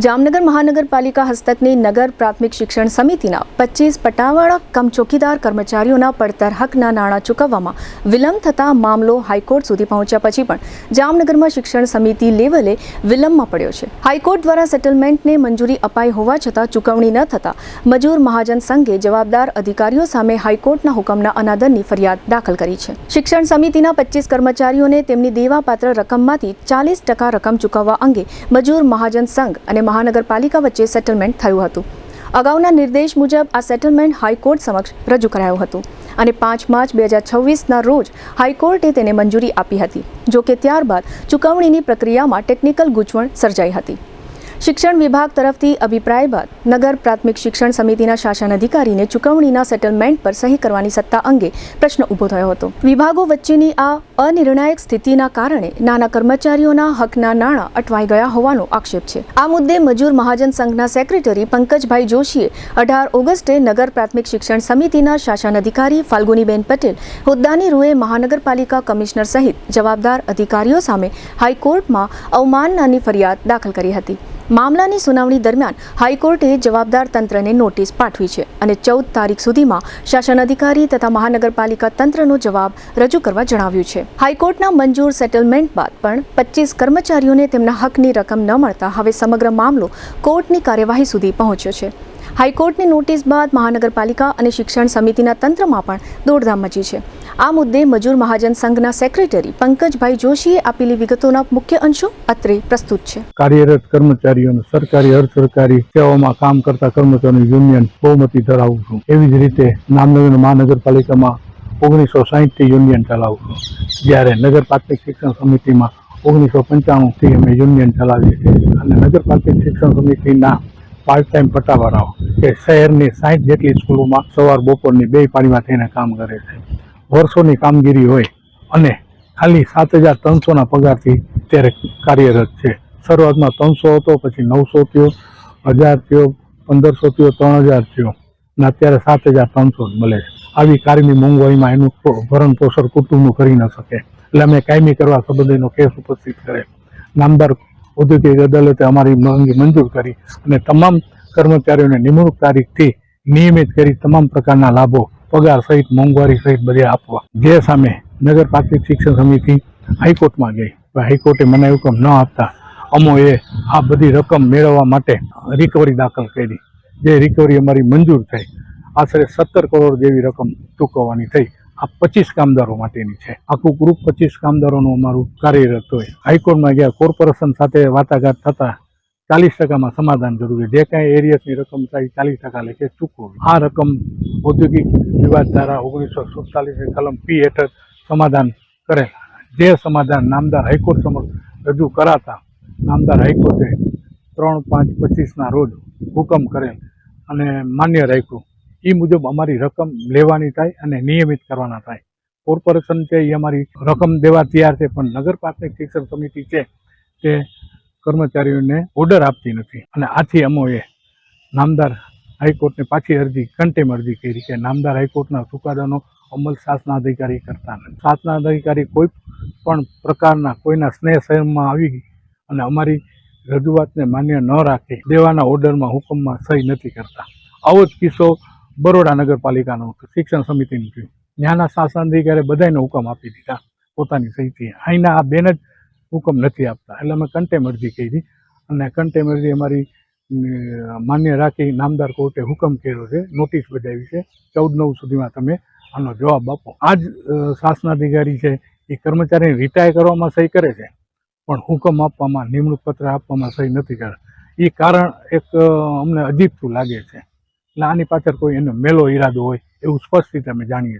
જામનગર મહાનગરપાલિકા હસ્તકની નગર પ્રાથમિક શિક્ષણ સમિતિના 25 પટાવાળા કમ ચોકીદાર કર્મચારીઓના પડતર હકના નાણાં ચૂકવવામાં વિલંબ થતા મામલો હાઈકોર્ટ સુધી પહોંચ્યા પછી પણ જામનગરમાં શિક્ષણ સમિતિ લેવલે વિલંબમાં પડ્યો છે। હાઈકોર્ટ દ્વારા સેટલમેન્ટને મંજૂરી અપાઈ હોવા છતાં ચૂકવણી ન થતા મજૂર મહાજન સંઘે જવાબદાર અધિકારીઓ સામે હાઈકોર્ટના હુકમના અનાદરની ફરિયાદ દાખલ કરી છે। શિક્ષણ સમિતિના 25 કર્મચારીઓને તેમની દેવાપાત્ર રકમમાંથી 40% રકમ ચૂકવવા અંગે મજૂર મહાજન સંઘ અને મહાનગરપાલિકા વચ્ચે સેટલમેન્ટ થયું હતું। અગાઉના નિર્દેશ મુજબ આ સેટલમેન્ટ હાઈકોર્ટ સમક્ષ રજૂ કરાયું હતું અને 5 માર્ચ 2026ના રોજ હાઈકોર્ટે તેને મંજૂરી આપી હતી। જો કે ત્યારબાદ ચૂકવણીની પ્રક્રિયામાં ટેકનિકલ ગૂંચવણ સર્જાઈ હતી। શિક્ષણ વિભાગ તરફથી અભિપ્રાય બાદ નગર પ્રાથમિક શિક્ષણ સમિતિના શાસન અધિકારીને ચૂકવણીના સેટલમેન્ટ પર સહી કરવાની સત્તા અંગે પ્રશ્ન ઊભો થયો હતો। વિભાગો વચ્ચેની આ અનિર્ણાયક સ્થિતિના કારણે નાના કર્મચારીઓના હકના નાણાં અટવાઈ ગયા હોવાનો આક્ષેપ છે। આ મુદ્દે મજૂર મહાજન સંઘના સેક્રેટરી પંકજભાઈ જોશીએ 18 ઓગસ્ટે નગર પ્રાથમિક શિક્ષણ સમિતિના શાસન અધિકારી ફાલ્ગુનીબેન પટેલ, હોદ્દાની રૂએ મહાનગરપાલિકા કમિશનર સહિત જવાબદાર અધિકારીઓ સામે હાઈકોર્ટમાં અવમાનનાની ફરિયાદ દાખલ કરી હતી। મામલાની સુનાવણી દરમિયાન હાઈકોર્ટે જવાબદાર તંત્રને નોટિસ પાઠવી છે અને 14 તારીખ સુધીમાં શાસન અધિકારી તથા મહાનગરપાલિકા તંત્રનો જવાબ રજૂ કરવા જણાવ્યું છે। હાઈકોર્ટના મંજૂર સેટલમેન્ટ બાદ પણ 25 કર્મચારીઓને તેમના હકની રકમ ન મળતા હવે સમગ્ર મામલો કોર્ટની કાર્યવાહી સુધી પહોંચ્યો છે। હાઈકોર્ટની નોટિસ બાદ મહાનગરપાલિકા અને શિક્ષણ સમિતિના તંત્રમાં પણ દોડધામ મચી છે। આ મુદ્દે મજૂર મહાજન સંઘના સેક્રેટરી પંકજભાઈ જોશીએ આપેલી વિગતોના મુખ્ય અંશો અત્રે પ્રસ્તુત છે। કાર્યરત કર્મચારીઓને સરકારી અર્ધ સરકારી સેવામાં કામ કરતા કર્મચારીઓની યુનિયન બહુમતી ધરાવું છું। એવી જ રીતે જામનગર મહાનગરપાલિકામાં 1960થી યુનિયન ચલાવું છું, જ્યારે નગર પ્રાથમિક શિક્ષણ સમિતિમાં 1995થી અમે યુનિયન ચલાવીએ છીએ અને નગર પ્રાથમિક શિક્ષણ સમિતિના પાર્ટ ટાઈમ પટાવાળાઓ કે શહેરની 60 જેટલી સ્કૂલોમાં સવાર બપોરની 2 પાળીમાં થઈને કામ કરે છે। વર્ષોની કામગીરી હોય અને ખાલી 7300ના પગારથી અત્યારે કાર્યરત છે। શરૂઆતમાં 300 હતો, પછી 900 થયો, 1000 થયો, 1500 થયો, 3000 થયો અને અત્યારે 7300 જ મળે છે। આવી કારની મોંઘવારીમાં એનું ભરણ પોષણ કુટુંબનું કરી ન શકે, એટલે અમે કાયમી કરવા સંબંધીનો કેસ ઉપસ્થિત કરે। નામદાર ઔદ્યોગિક અદાલતે અમારી માંગ મંજૂર કરી અને તમામ કર્મચારીઓને નિમણૂક તારીખથી નિયમિત કરી તમામ પ્રકારના લાભો પગાર સહિત મોંઘવારી સહિત બધે આપવા। જે સામે નગર પ્રાથમિક શિક્ષણ સમિતિ હાઈકોર્ટમાં ગઈ, હાઈકોર્ટે મને હુકમ ન આપતા અમોએ આ બધી રકમ મેળવવા માટે રિકવરી દાખલ કરી, જે રિકવરી અમારી મંજૂર થઈ। આશરે 17 કરોડ જેવી રકમ ચૂકવવાની થઈ। આ 25 કામદારો માટેની છે। આખું ગ્રુપ 25 કામદારોનું અમારું કાર્યરત હોય। હાઈકોર્ટમાં ગયા, કોર્પોરેશન સાથે વાટાઘાટ થતા 40%માં સમાધાન જરૂરી, જે કાંઈ એરિયસની રકમ થાય 40% લેખે ચૂકવવી। આ રકમ ઔદ્યોગિક વિવાદ ધારા 1947 કલમ P હેઠળ સમાધાન કરેલ, જે સમાધાન નામદાર હાઈકોર્ટ સમક્ષ રજૂ કરાતા નામદાર હાઈકોર્ટે 3/5/25ના રોજ હુકમ કરેલ અને માન્ય રાખ્યું। એ મુજબ અમારી રકમ લેવાની થાય અને નિયમિત કરવાના થાય। કોર્પોરેશન છે એ અમારી રકમ દેવા તૈયાર છે, પણ નગર પ્રાથમિક શિક્ષણ સમિતિ છે તે કર્મચારીઓને ઓર્ડર આપતી નથી અને આથી અમોએ નામદાર હાઈકોર્ટને પાછી અરજી કન્ટેમ અરજી કરી કે નામદાર હાઈકોર્ટના ચુકાદાનો અમલ શાસનાધિકારી કરતા નથી। શાસનાધિકારી કોઈ પણ પ્રકારના કોઈના સ્નેહ સંયમમાં આવી અને અમારી રજૂઆતને માન્ય ન રાખી દેવાના ઓર્ડરમાં હુકમમાં સહી નથી કરતા। આવો જ કિસ્સો બરોડા નગરપાલિકાનો શિક્ષણ સમિતિનું થયું। ત્યાંના શાસનાધિકારી બધાને હુકમ આપી દીધા પોતાની સહીથી, અહીંના આ બેન જ હુકમ નથી આપતા, એટલે અમે કન્ટેમ અરજી કરી અને કન્ટેમ અરજી અમારી માન્ય રાખી નામદાર કોર્ટે હુકમ કર્યો છે, નોટિસ બજાવી છે। 14/9 સુધીમાં તમે આનો જવાબ આપો। આ જ શાસનાધિકારી છે એ કર્મચારીને રિટાયર કરવામાં સહી કરે છે, પણ હુકમ આપવામાં, નિમણૂક પત્ર આપવામાં સહી નથી કરતા। એ કારણ એક અમને અજીબતું લાગે છે, એટલે આની પાછળ કોઈ એનો મેલો ઈરાદો હોય એવું સ્પષ્ટ રીતે અમે જાણીએ છીએ।